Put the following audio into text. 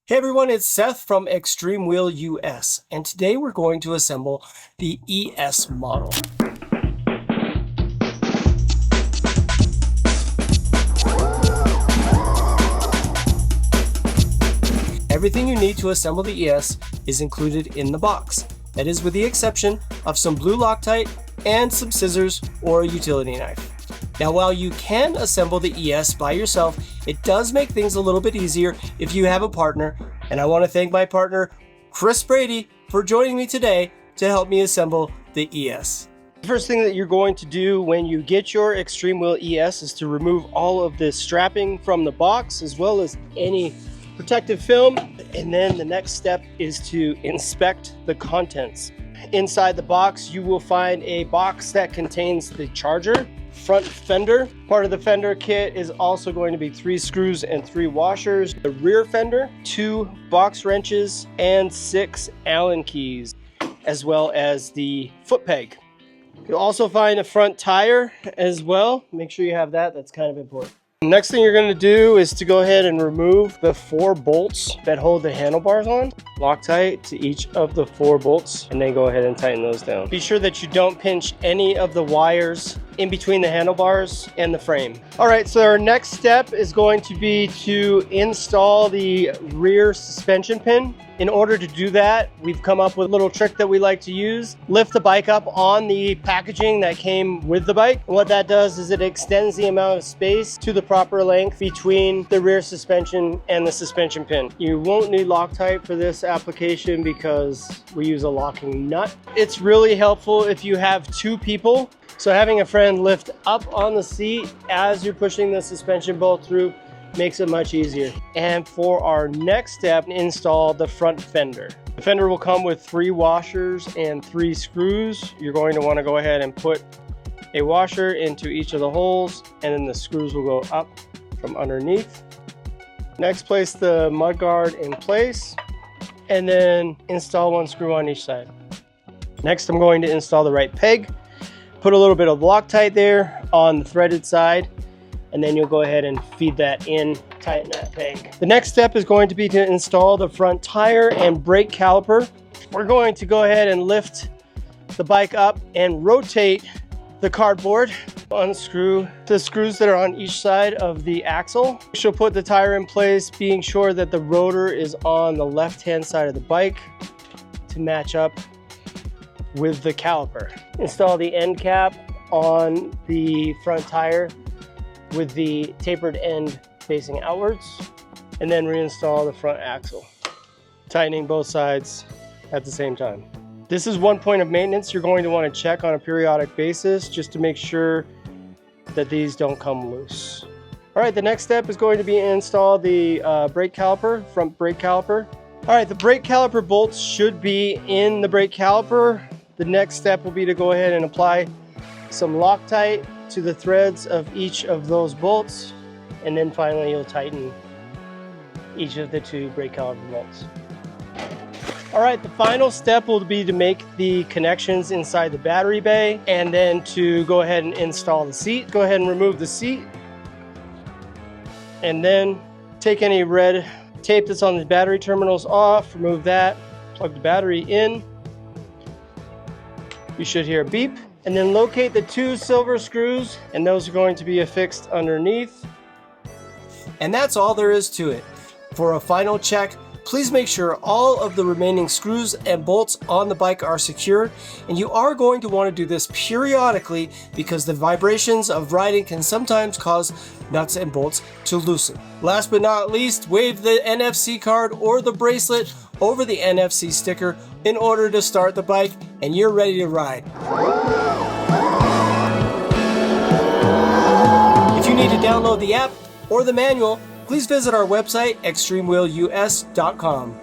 Hey everyone, it's Seth from Extreme Wheel US, and today we're going to assemble the ES model. Everything you need to assemble the ES is included in the box. That is with the exception of some blue Loctite and some scissors or a utility knife. Now, while you can assemble the ES by yourself, it does make things a little bit easier if you have a partner, and I want to thank my partner, Chris Brady, for joining me today to help me assemble the ES. The first thing that you're going to do when you get your Extreme Wheel ES is to remove all of this strapping from the box, as well as any protective film, and then the next step is to inspect the contents. Inside the box, you will find a box that contains the charger, front fender. Part of the fender kit is also going to be 3 screws and 3 washers. The rear fender, 2 box wrenches, and 6 Allen keys, as well as the foot peg. You'll also find a front tire as well. Make sure you have that, that's kind of important. Next thing you're going to do is to go ahead and remove the 4 bolts that hold the handlebars on. Loctite to each of the 4 bolts, and then go ahead and tighten those down. Be sure that you don't pinch any of the wires in between the handlebars and the frame. All right, so our next step is going to be to install the rear suspension pin. In order to do that, we've come up with a little trick that we like to use. Lift the bike up on the packaging that came with the bike. And what that does is it extends the amount of space to the proper length between the rear suspension and the suspension pin. You won't need Loctite for this application because we use a locking nut. It's really helpful if you have 2 people. So having a friend lift up on the seat as you're pushing the suspension bolt through makes it much easier. And for our next step, install the front fender. The fender will come with 3 washers and 3 screws. You're going to want to go ahead and put a washer into each of the holes, and then the screws will go up from underneath. Next, place the mudguard in place, and then install 1 screw on each side. Next, I'm going to install the right peg. Put a little bit of Loctite there on the threaded side, and then you'll go ahead and feed that in, tighten that peg. The next step is going to be to install the front tire and brake caliper. We're going to go ahead and lift the bike up and rotate the cardboard. Unscrew the screws that are on each side of the axle. She'll put the tire in place, being sure that the rotor is on the left-hand side of the bike to match up with the caliper. Install the end cap on the front tire with the tapered end facing outwards, and then reinstall the front axle, tightening both sides at the same time. This is one point of maintenance you're going to want to check on a periodic basis just to make sure that these don't come loose. All right, the next step is going to be install the brake caliper, front brake caliper. All right, the brake caliper bolts should be in the brake caliper. The next step will be to go ahead and apply some Loctite to the threads of each of those bolts, and then finally you'll tighten each of the 2 brake caliper bolts. All right, the final step will be to make the connections inside the battery bay, and then to go ahead and install the seat. Go ahead and remove the seat, and then take any red tape that's on the battery terminals off, remove that, plug the battery in. You should hear a beep, and then locate the 2 silver screws, and those are going to be affixed underneath. And that's all there is to it. For a final check, please make sure all of the remaining screws and bolts on the bike are secure, and you are going to want to do this periodically because the vibrations of riding can sometimes cause nuts and bolts to loosen. Last but not least, wave the NFC card or the bracelet over the NFC sticker in order to start the bike, and you're ready to ride. If you need to download the app or the manual, please visit our website, extremewheelus.com.